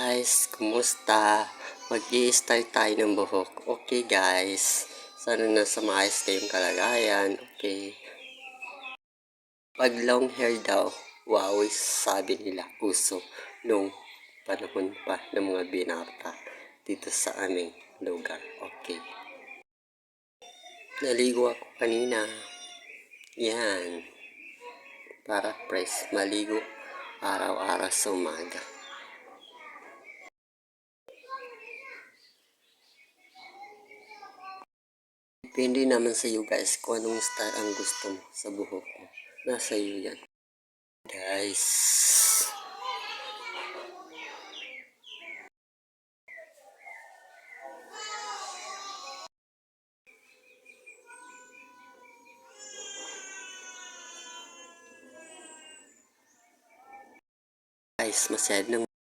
guys, kumusta? Mag-i-style tayo ng buhok. Okay guys, sana nasa maayos kayong kalagayan. Okay. Pag long hair daw, wow, sabi nila uso nung panahon pa ng mga binata dito sa aming lugar. Okay. Naligo ako kanina. Yan. Para fresh maligo araw-araw sa umaga. Depende naman sa iyo guys kung anong style ang gusto mo sa buhok mo. Nasa iyo yan. Guys. Guys, masyadong